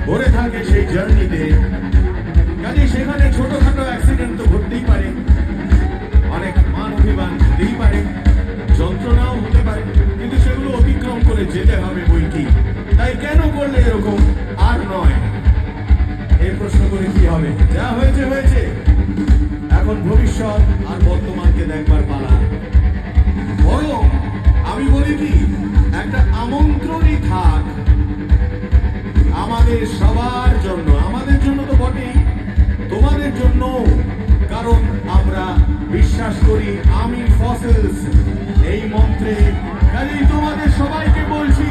ভরে থাকে সেই জার্নিতে। কাজে সেখানে ছোটখাটো অ্যাক্সিডেন্ট তো ঘটতেই পারে, অনেক মান অভিমান হতেই পারে, যন্ত্রণাও হতে পারে, কিন্তু সেগুলো অতিক্রম করে যেতে হবে বইটি। তাই কেন করলে এরকম আর নয়, এই প্রশ্ন করে কি হবে? যা হয়েছে হয়েছে, এখন ভবিষ্যৎ আর বর্তমানকে দেখবার পালা। বরং আমি বলি কি, একটা আমন্ত্রণই থাক আমাদের সবার জন্য, আমাদের জন্য তো বটেই, তোমাদের জন্য। কারণ আমরা বিশ্বাস করি আমি ফসিলস এই মন্ত্রে। কাজেই তোমাদের সবাইকে বলছি